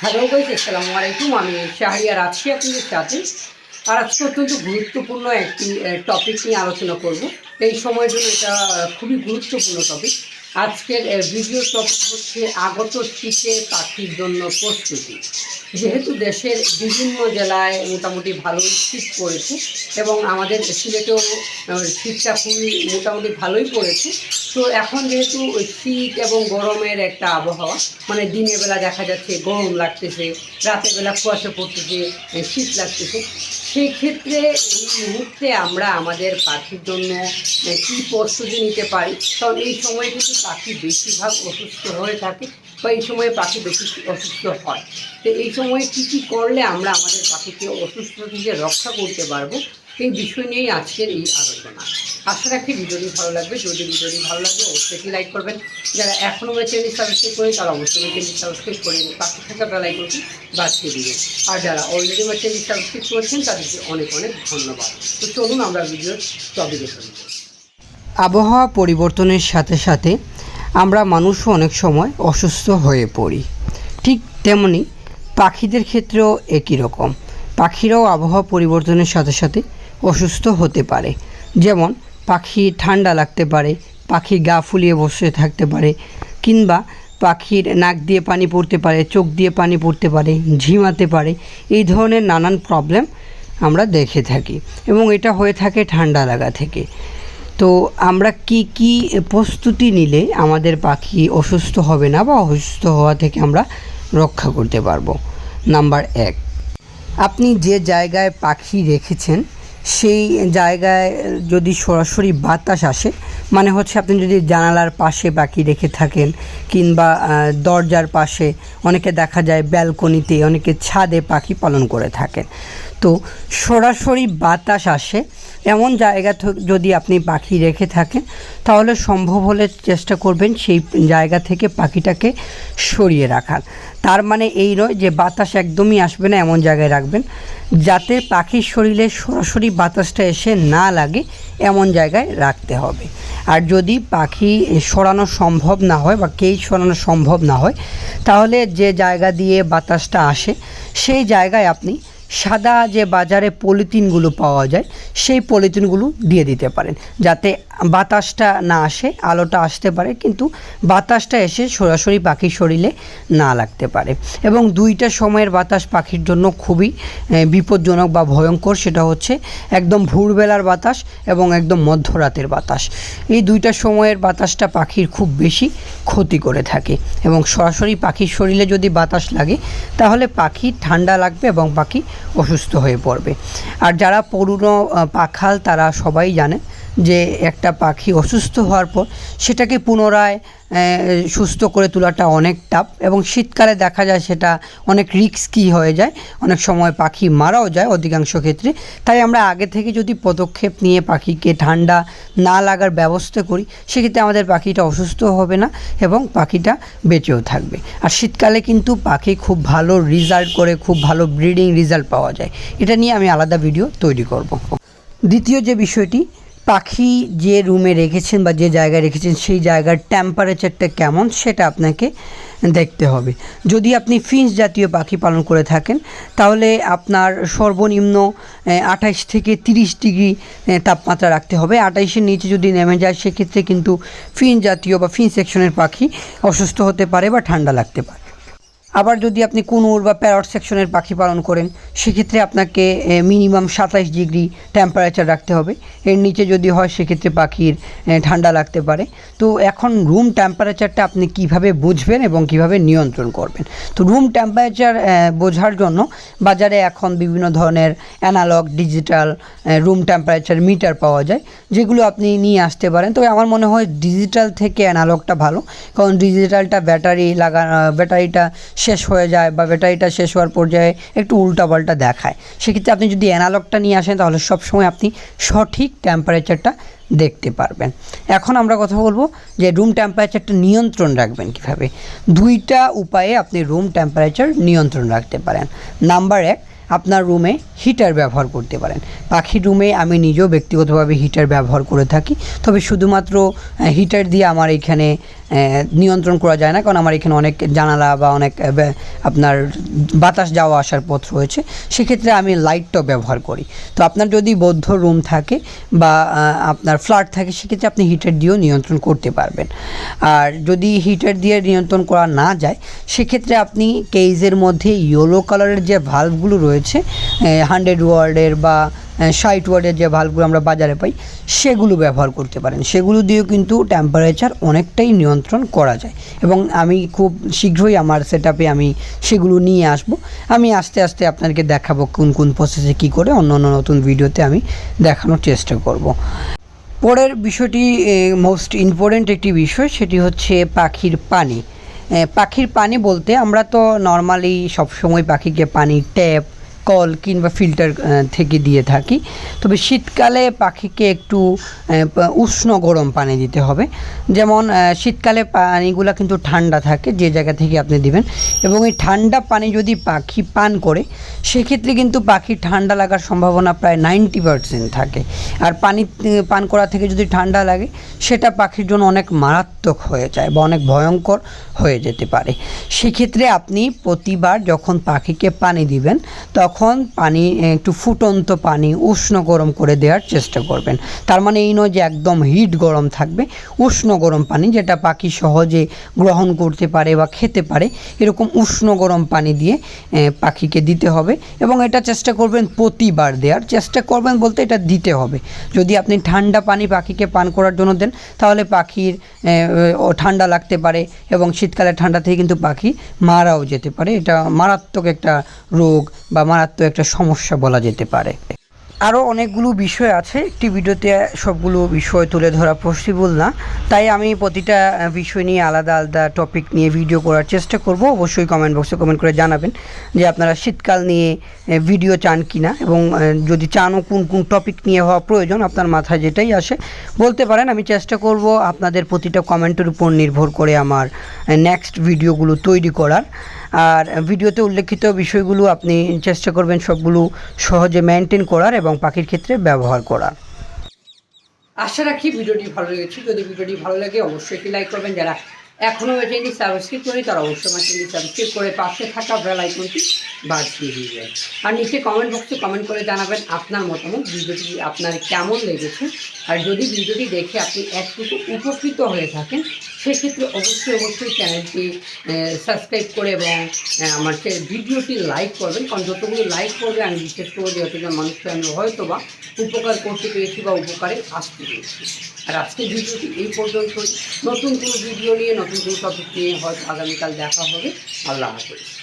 Hello guys, আসসালামু আলাইকুম। আমি শাহরিয়ার আছি আপনাদের সাথে। আর আজকে অত্যন্ত গুরুত্বপূর্ণ একটি টপিক নিয়ে আলোচনা করব। এই সময়ের জন্য এটা খুবই গুরুত্বপূর্ণ টপিক। আজকের ভিডিও টপিক হচ্ছে আগত শীতে পাখির জন্য প্রস্তুতি। যেহেতু দেশের বিভিন্ন জেলায় মোটামুটি ভালোই শীত পড়েছে এবং আমাদের সিলেটেও শীতটা খুবই মোটামুটি ভালোই পড়েছে। তো এখন যেহেতু শীত এবং গরমের একটা আবহাওয়া, মানে দিনের বেলা দেখা যাচ্ছে গরম লাগতেছে, রাতের বেলা কুয়াশা পড়তেছে, শীত লাগতেছে, সেই ক্ষেত্রে এই মুহূর্তে আমরা আমাদের পাখির জন্য কী প্রস্তুতি নিতে পারি। কারণ এই সময় কিন্তু পাখি বেশিরভাগ অসুস্থ হয়ে থাকে বা এই সময়ে পাখি বেশি অসুস্থ হয়। তো এই সময়ে কী করলে আমরা আমাদের পাখিকে অসুস্থ থেকে রক্ষা করতে পারবো, এই বিষয় নিয়েই আজকের এই আলোচনা। আশা রাখি ভিডিওটি ভালো লাগবে। যদি ভিডিওটি ভালো লাগে অবশ্যই লাইক করবেন। যারা এখনও আমার চ্যানেল সাবস্ক্রাইব করেন তারা অবশ্যই আমার চ্যানেল সাবস্ক্রাইব করে পাশে থাকা বেল আইকনটি বাজিয়ে দিবেন। আর যারা অলরেডি আমার চ্যানেল সাবস্ক্রাইব করেছেন তাদেরকে অনেক অনেক ধন্যবাদ। তো চলুন আমরা ভিডিওর টপিকে চলে যাই। আবহাওয়া পরিবর্তনের সাথে সাথে আমরা মানুষও অনেক সময় অসুস্থ হয়ে পড়ি। ঠিক তেমনি পাখিদের ক্ষেত্রেও একই রকম। পাখিরাও আবহাওয়া পরিবর্তনের সাথে সাথে অসুস্থ হতে পারে। যেমন পাখি ঠান্ডা লাগতে পারে, পাখি গা ফুলিয়ে বসে থাকতে পারে, কিংবা পাখির নাক দিয়ে পানি পড়তে পারে, চোখ দিয়ে পানি পড়তে পারে, ঝিমাতে পারে। এই ধরনের নানান প্রবলেম আমরা দেখে থাকি এবং এটা হয়ে থাকে ঠান্ডা লাগা থেকে। তো আমরা কি প্রস্তুতি নিলে আমাদের পাখি অসুস্থ হবে না বা অসুস্থ হওয়া থেকে আমরা রক্ষা করতে পারবো। নাম্বার 1, আপনি যে জায়গায় পাখি রেখেছেন সেই জায়গায় যদি সরাসরি বাতাস আসে, মানে হচ্ছে আপনি যদি জানালার পাশে পাখি রেখে থাকেন কিংবা দরজার পাশে, অনেকে দেখা যায় ব্যালকনিতে, অনেকে ছাদে পাখি পালন করে থাকেন, তো সরাসরি বাতাস আসে এমন জায়গা যদি আপনি পাখি রেখে থাকেন তাহলে সম্ভব হলে চেষ্টা করবেন সেই জায়গা থেকে পাখিটাকে সরিয়ে রাখার। তার মানে এই নয় যে বাতাস একদমই আসবে না এমন জায়গায় রাখবেন, যাতে পাখির শরীরে সরাসরি বাতাসটা এসে না লাগে এমন জায়গায় রাখতে হবে। আর যদি পাখি সরানো সম্ভব না হয় বা কেই সরানো সম্ভব না হয়, তাহলে যে জায়গা দিয়ে বাতাসটা আসে সেই জায়গায় আপনি সাদা যে বাজারে পলিথিনগুলো পাওয়া যায় সেই পলিথিনগুলো দিয়ে দিতে পারেন, যাতে বাতাসটা না আসে, আলোটা আসতে পারে কিন্তু বাতাসটা এসে সরাসরি পাখির শরীরে না লাগতে পারে। এবং দুইটা সময়ের বাতাস পাখির জন্য খুবই বিপজ্জনক বা ভয়ঙ্কর। সেটা হচ্ছে একদম ভোরবেলার বাতাস এবং একদম মধ্যরাতের বাতাস। এই দুইটা সময়ের বাতাসটা পাখির খুব বেশি ক্ষতি করে থাকে এবং সরাসরি পাখির শরীরে যদি বাতাস লাগে তাহলে পাখি ঠান্ডা লাগবে এবং পাখি অসুস্থ হয়ে পড়বে। আর যারা পুরনো পাখাল তারা সবাই জানে যে একটা পাখি অসুস্থ হওয়ার পর সেটাকে পুনরায় সুস্থ করে তোলাটা অনেক টাফ এবং শীতকালে দেখা যায় সেটা অনেক রিস্কি হয়ে যায়, অনেক সময় পাখি মারাও যায় অধিকাংশ ক্ষেত্রে। তাই আমরা আগে থেকে যদি পদক্ষেপ নিয়ে পাখিকে ঠান্ডা না লাগার ব্যবস্থা করি সেক্ষেত্রে আমাদের পাখিটা অসুস্থ হবে না এবং পাখিটা বেঁচেও থাকবে। আর শীতকালে কিন্তু পাখি খুব ভালো রেজাল্ট করে, খুব ভালো ব্রিডিং রেজাল্ট পাওয়া যায়। এটা নিয়ে আমি আলাদা ভিডিও তৈরি করব। দ্বিতীয় যে বিষয়টি, পাখি যে রুমে রেখেছেন বা যে জায়গায় রেখেছেন সেই জায়গার টেম্পারেচারটা কেমন সেটা আপনাকে দেখতে হবে। যদি আপনি ফিঞ্চ জাতীয় পাখি পালন করে থাকেন তাহলে আপনার সর্বনিম্ন 28 থেকে 30 ডিগ্রি তাপমাত্রা রাখতে হবে। 28-এর নিচে যদি নেমে যায় সেক্ষেত্রে কিন্তু ফিঞ্চ জাতীয় বা ফিঞ্চ সেকশনের পাখি অসুস্থ হতে পারে বা ঠান্ডা লাগতে পারে। আবার যদি আপনি কুনুর বা প্যারট সেকশনের পাখি পালন করেন সেক্ষেত্রে আপনাকে মিনিমাম 27 ডিগ্রি টেম্পারেচার রাখতে হবে। এর নিচে যদি হয় সেক্ষেত্রে পাখির ঠান্ডা লাগতে পারে। তো এখন রুম টেম্পারেচারটা আপনি কিভাবে বুঝবেন এবং কিভাবে নিয়ন্ত্রণ করবেন। তো রুম টেম্পারেচার বোঝার জন্য বাজারে এখন বিভিন্ন ধরনের analog digital room temperature meter পাওয়া যায়, যেগুলো আপনি নিয়ে আসতে পারেন। তবে আমার মনে হয় ডিজিটাল থেকে অ্যানালগটা ভালো, কারণ ডিজিটালটা ব্যাটারিটা শেষ হয়ে যায় বা ব্যাটারিটা শেষ হওয়ার পর্যায়ে একটু উল্টাপাল্টা দেখায়। সেক্ষেত্রে আপনি যদি অ্যানালগটা নিয়ে আসেন তাহলে সবসময় আপনি সঠিক টেম্পারেচারটা দেখতে পারবেন। এখন আমরা কথা বলবো যে রুম টেম্পারেচারটা নিয়ন্ত্রণ রাখবেন কীভাবে। দুইটা উপায়ে আপনি রুম টেম্পারেচার নিয়ন্ত্রণ রাখতে পারেন। নাম্বার 1, আপনার রুমে হিটার ব্যবহার করতে পারেন। পাখির রুমে আমি নিজেও ব্যক্তিগতভাবে হিটার ব্যবহার করে থাকি, তবে শুধুমাত্র হিটার দিয়ে আমার এখানে নিয়ন্ত্রণ করা যায় না, কারণ আমার এখানে অনেক জানালা বা অনেক আপনার বাতাস যাওয়া আসার পথ রয়েছে, সেক্ষেত্রে আমি লাইটটাও ব্যবহার করি। তো আপনার যদি বদ্ধ রুম থাকে বা আপনার ফ্ল্যাট থাকে, সেক্ষেত্রে আপনি হিটার দিয়েও নিয়ন্ত্রণ করতে পারবেন। আর যদি হিটার দিয়ে নিয়ন্ত্রণ করা না যায়, সেক্ষেত্রে আপনি কেজের মধ্যে ইয়েলো কালারের যে ভাল্বগুলো রয়েছে 100 ওয়ার্ডের বা 60 ওয়ার্ডের যে ভাল্বগুলো আমরা বাজারে পাই, সেগুলো ব্যবহার করতে পারেন। সেগুলো দিয়েও কিন্তু টেম্পারেচার অনেকটাই নিয়ন্ত্রণ করা যায়, এবং আমি খুব শীঘ্রই আমার সেটআপে আমি সেগুলো নিয়ে আসব। আমি আস্তে আস্তে আপনাদেরকে দেখাবো কোন কোন প্রসেসে কী করে, অন্য অন্য নতুন ভিডিওতে আমি দেখানোর চেষ্টা করব। পরের বিষয়টি মোস্ট ইম্পর্ট্যান্ট একটি বিষয়, সেটি হচ্ছে পাখির পানি। পাখির পানি বলতে আমরা তো নর্মালি সবসময় পাখিকে পানি ট্যাপ, কল কিংবা ফিল্টার থেকে দিয়ে থাকি। তবে শীতকালে পাখিকে একটু উষ্ণ গরম পানি দিতে হবে। যেমন শীতকালে পানিগুলো কিন্তু ঠান্ডা থাকে যে জায়গা থেকে আপনি দিবেন, এবং এই ঠান্ডা পানি যদি পাখি পান করে, সেক্ষেত্রে কিন্তু পাখির ঠান্ডা লাগার সম্ভাবনা প্রায় 90% থাকে। আর পানি পান করা থেকে যদি ঠান্ডা লাগে, সেটা পাখির জন্য অনেক মারাত্মক হয়ে যায় বা অনেক ভয়ঙ্কর হয়ে যেতে পারে। সেক্ষেত্রে আপনি প্রতিবার যখন পাখিকে পানি দিবেন, তখন পানি একটু ফুটন্ত পানি উষ্ণ গরম করে দেওয়ার চেষ্টা করবেন। তার মানে এই নয় যে একদম হিট গরম থাকবে, উষ্ণ গরম পানি যেটা পাখি সহজে গ্রহণ করতে পারে বা খেতে পারে, এরকম উষ্ণ গরম পানি দিয়ে পাখিকে দিতে হবে। এবং এটা চেষ্টা করবেন প্রতিবার দেওয়ার চেষ্টা করবেন, বলতে এটা দিতে হবে। যদি আপনি ঠান্ডা পানি পাখিকে পান করার জন্য দেন, তাহলে পাখির ঠান্ডা লাগতে পারে, এবং শীতকালে ঠান্ডা থেকে কিন্তু পাখি মারাও যেতে পারে। এটা মারাত্মক একটা রোগ বা মারাত্মক একটা সমস্যা বলা যেতে পারে। আরও অনেকগুলো বিষয় আছে, একটি ভিডিওতে সবগুলো বিষয় তুলে ধরা পসিবল না, তাই আমি প্রতিটা বিষয় নিয়ে আলাদা আলাদা টপিক নিয়ে ভিডিও করার চেষ্টা করব। অবশ্যই কমেন্ট বক্সে কমেন্ট করে জানাবেন যে আপনারা শীতকাল নিয়ে ভিডিও চান কি না, এবং যদি চানও কোন কোন টপিক নিয়ে হওয়া প্রয়োজন, আপনার মাথায় যেটাই আসে বলতে পারেন। আমি চেষ্টা করব আপনাদের প্রতিটা কমেন্টের উপর নির্ভর করে আমার নেক্সট ভিডিওগুলো তৈরি করার। আর ভিডিওতে উল্লেখিত বিষয়গুলো আপনি চেষ্টা করবেন সবগুলো সহজে মেনটেন করার এবং পাখির ক্ষেত্রে ব্যবহার করার। আশা রাখি ভিডিওটি ভালো লেগেছে। যদি ভিডিওটি ভালো লাগে অবশ্যই একটি লাইক করবেন। যারা এখনও চ্যানেলটি সাবস্ক্রাইব করেনি, তারা অবশ্যই আমার চ্যানেলটি সাবস্ক্রাইব করে পাশে থাকা বেল আইকনটি বাজিয়ে দিবেন। আর নিচে কমেন্ট বক্সে কমেন্ট করে জানাবেন আপনার মতামত, ভিডিওটি আপনার কেমন লেগেছে। আর যদি ভিডিওটি দেখে আপনি একটুকু উপকৃত হয়ে থাকেন, সেক্ষেত্রে অবশ্যই চ্যানেলটি সাবস্ক্রাইব করে এবং আমার ভিডিওটি লাইক করবেন। কারণ যতগুলো লাইক করবে আমি বিশেষ করে যতজন মানুষকে আমি হয়তো বা উপকার করতে পেরেছি বা উপকারে আসতে পেরেছি। আর আজকের ভিডিওটি এই পর্যন্তই। নতুন কোনো ভিডিও নিয়ে, নতুন কোনো টপিক নিয়ে হয়তো আগামীকাল দেখা হবে। আল্লাহ হাফেজ।